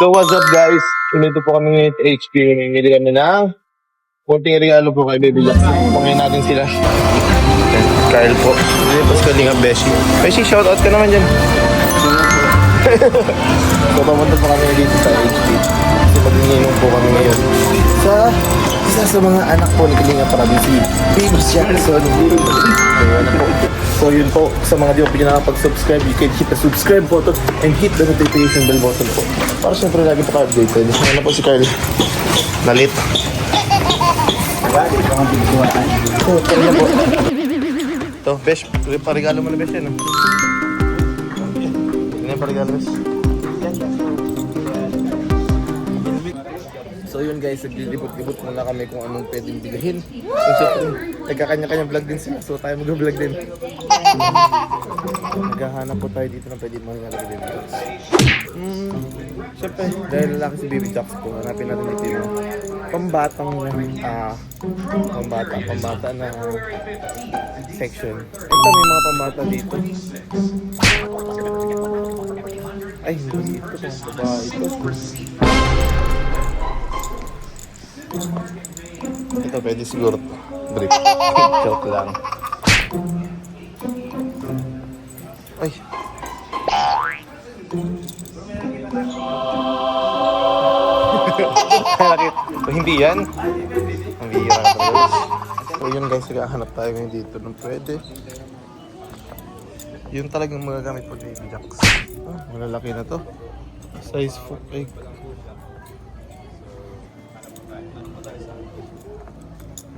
So what's up guys? Nandito po kami ngayon sa HP. Namimili kami ng konting regalo po kay Baby Jack. Pangin natin sila. Kyle po. Hindi po sa Kalinga Beshi. Beshi, shoutout ka naman dyan. So pamunta po kami dito sa HP. Kasi mag-iinom po kami ngayon sa isa sa mga anak po ni Kalinga Prabin, si Baby Jackson. Ayan po. So yun po, sa mga di po nakapag-subscribe, you can hit the subscribe button and hit the notification bell button po. Para syempre lagi po ka-updated. Ayan na po si Kyle. Nalit. So, kaya po. Ito, Besh, parigalo mo na Besh yan. Ano yung parigalo Besh? So yun guys, naglilibot-libot muna kami kung anong pwedeng bilhin. So syempre, nagkakanya-kanya vlog din sila. So tayo mag-vlog din. Naghahanap po tayo dito ng pwede mangyari din. Syempre, dahil lalaki si Baby Jacks po, hanapin natin dito yung pambatang na section. Ito may mga pambata dito. Ay, hindi ito. Mga babae ito. Ito pwede siguro brief. Joke lang. Ay. So, hindi yan. Ang bihira na guys. So yun guys, naghahanap tayo ngayon dito ng pwede. Yun talagang magagamit pag Baby Jacks. Malalaki na to. Size 4.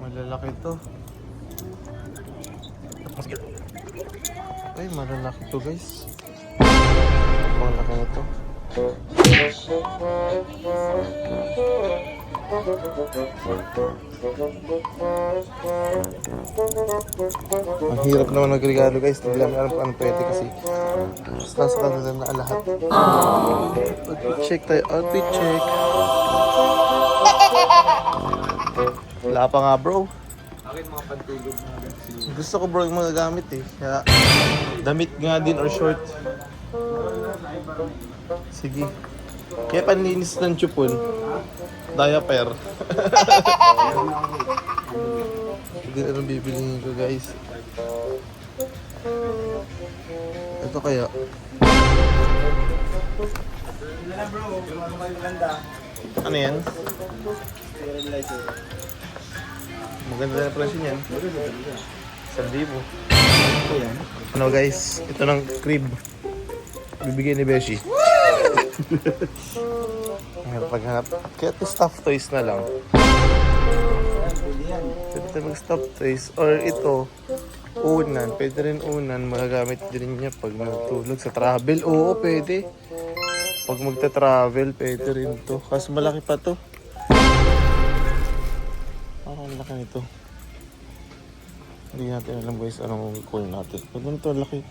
Malalaki to. Ay, malalaki to guys. Malalaki na to. Ang hirap naman magregalo guys. Hindi lang alam paano pwede kasi nasa kanila na lahat. Outfit check tayo. Outfit check. Wala pa nga bro. Gusto ko bro yung mga gamit eh. Kaya damit nga din or short. Sige. Kaya panlinis ng chupon. Diaper. Hindi na lang bibilihin ko guys. Ito kaya. Ano yan? Maganda na presyo niyan. 1,000. Ano guys, ito ng crib. Bibigyan ni Beshi. Paghanap. Kaya ito stuffed toys na lang. Pwede tayo mag-stuffed toys. Or ito, unan. Pwede rin unan. Magagamit din niya pag magtulog sa travel. Oo, pwede. Pag magta-travel, pwede rin to. Kasi malaki pa to. Parang laki nito. Hindi natin alam guys anong call natin. Pag ganito laki.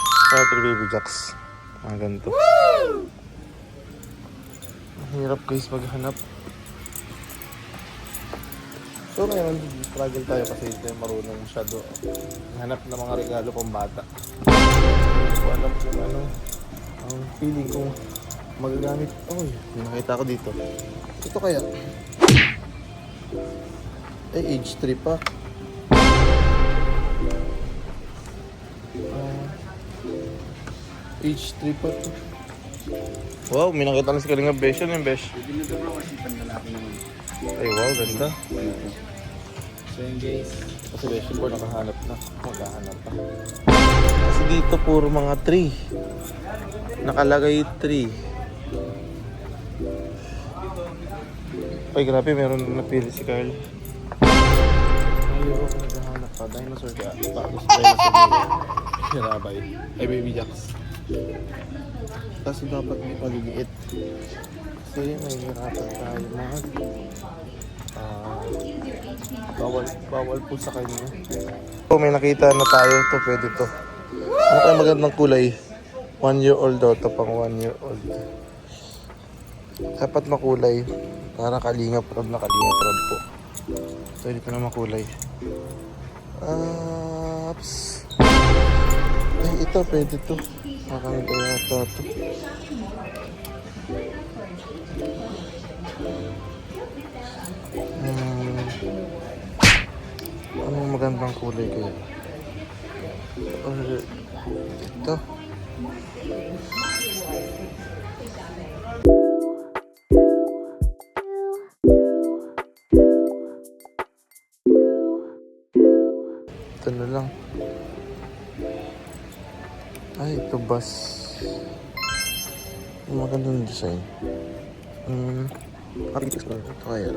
Para ito Baby Jacks. Ganito. Mahirap guys maghanap. So ngayon, struggle tayo kasi hindi marunong masyado. Hanap ng mga regalo pang bata. Hindi ko alam kung ano. Ang feeling kong magagamit. Oy, nakita ko dito. Ito kaya. Age 3 pa. Age 3 pa to. Wow, may nakita na si Kalinga Besh. Ano yung Besh? Ay wow, ganda. So yun guys. Kasi Besh po nakahanap na. Maghahanap pa. Kasi dito puro mga 3. Nakalagay 3. Ay grabe, meron na napili si Carl. Ayoko naghahanap pa. Dinosaur kaya. Bago sa dinosaur. Hirabay. Ay Baby Jacks. Kasi dapat may pagigit. Kasi may hirapan tayo mag bawal po sa kanya. So may nakita na tayo. Ito pwede to. Ano kaya magandang kulay? 1 year old daw. Ito pang 1 year old. Dapat makulay. Para Kalinga Prab na Kalinga Prab po. So dito na makulay. Ay ito pwede to. Makakita yata ito. Anong magandang kulay kaya? Or ito? Ito na lang. Ay, ito bus. Ang magandang design. Architects ba? Ito kaya.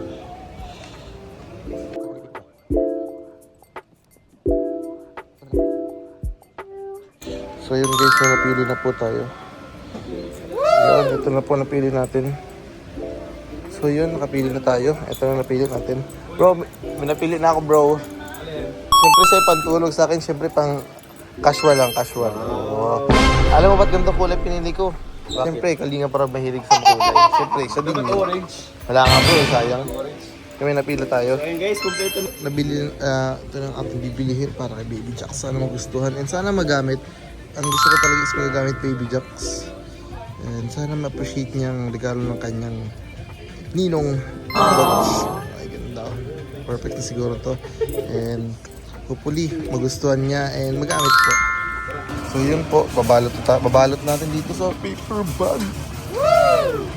So yun guys, may napili na po tayo. Yun, ito na po napili natin. So yun, nakapili na tayo. Ito na napili natin. Bro, may napili na ako bro. Siyempre sa'yo pantulog sa akin, siyempre pang casual lang, casual. Oh. Alam mo ba't ganito kulay pinili ko? Siyempre, kalinga para mahilig sa kulay. Siyempre, isa din yun. Wala nga po, sayang. Kami napili tayo. Ayun guys, kompleto na. Nabili, ito lang ating bibilihin para kay Baby Jack. Sana magustuhan and sana magamit. Ang gusto ko talaga is magagamit Baby Jacks. And sana ma-appreciate niya ang regalo ng kanyang ninong box. Ay, ganda. Perfect na siguro to. And hopefully, magustuhan niya and magamit po. So yun po, babalot natin dito sa paper bag. Woo!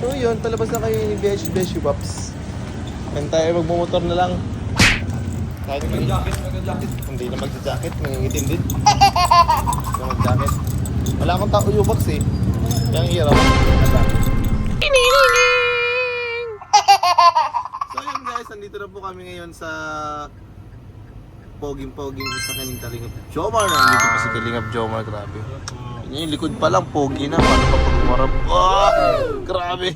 So yun, palabas na kayo ni Beshi Pops. And tayo magmumotor na lang. Tayo mag-jacket. Hindi na mag-jacket, mangingitim din. Hindi na mag-jacket. Wala akong tao yung box eh. Kaya ang hirap. So yun guys, nandito na po kami ngayon sa poging-poging sa kaning Kalingap Jomar. Nandito pa si Kalingap Jomar, grabe. Yung likod pa lang, pogi na. Paano pa pag umarap? Grabe!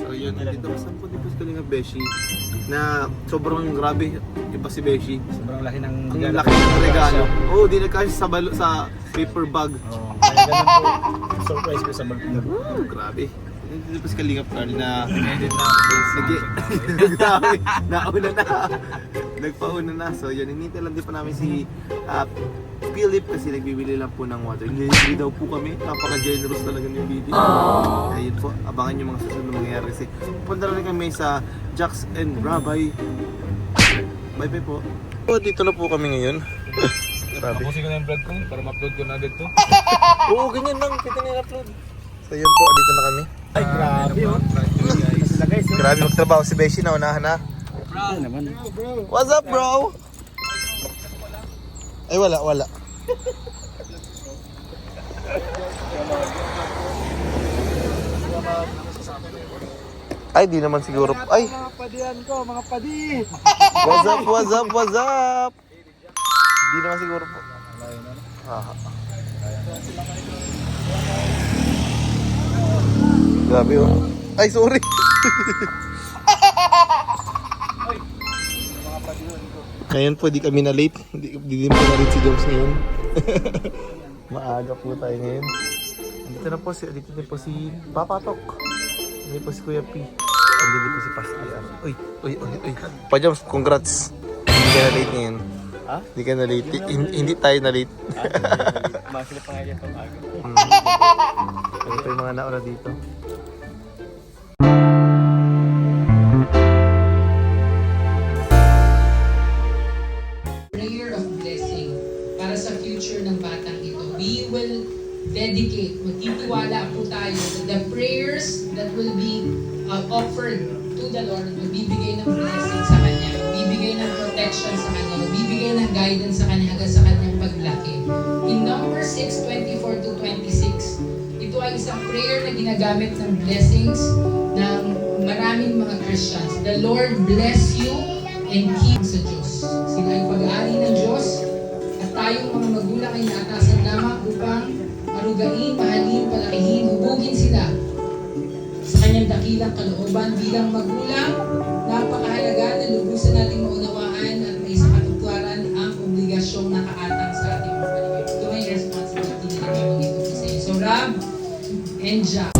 So yun, nandito saan po dito si Kalingap Beshi na sobrang grabe yung pa si Beshi. Sobrang laki ng Ang laki ng regalo. Oo, di nagkasya sa sa paper bag. Kaya ganun po. Surprise ko sa balkon. Grabe. Nandito pa si Kalingap Carl na Edit na ako. Grabe, nauna na. Nagpauna na. So yun, hinintay lang din pa namin si Philip kasi nagbibili lang po ng water. Hindi daw po kami. Napaka-generous talaga ng video. Ayun po, abangan nyo mga susunod na mangyayari kasi punta rin kami sa Jax and Rabbi. Bye-bye po. So, dito na po kami ngayon. Grabe. Tapusin ko na yung vlog ko para ma-upload ko na agad to. Oo, ganyan lang. Kita na upload. So yun po, dito na kami. Ay, grabe oh. Guys. Grabe magtrabaho si Beshi na unahan na. Bro. Naman. What's up, bro? Ay, wala. Ay, di naman siguro. Ay! Mga padian ko, mga padi. What's up? Di naman siguro po. Grabe oh. Ay, sorry. Ngayon po, di kami na late. Di din po na late si Joms ngayon. Maaga po tayo ngayon. Dito din po si Papatok. Dito po si Kuya P. Dito po si Pasti. Uy. Pa Joms, congrats. Hindi ka na late ngayon. Ha? Hindi ka na late. Hindi tayo na late. Masila pa nga yan pang aga. Ito po yung mga nauna dito. Prayer of blessing para sa future ng batang ito. We will dedicate, magtitiwala po tayo that the prayers that will be offered to the Lord, magbibigay ng blessing sa Kanya, magbibigay ng protection sa Kanya, magbibigay ng guidance sa Kanya hanggang sa Kanyang paglaki. In Numbers 6:24-26, ito ay isang prayer na ginagamit ng blessings ng maraming mga Christians. The Lord bless you and keep sa Diyos. Sila ay pag-aari ng Diyos at tayong mga magulang ay naatasan lamang upang marugain, mahalin, palakihin, hubugin sila magandang kalooban bilang magulang. Napakahalaga na lubusan nating maunawaan at may sa katuparan ang obligasyong nakaatang sa ating mga paligid. Ito ay responsibility na nagawag ito sa inyo. So Rab and Jack.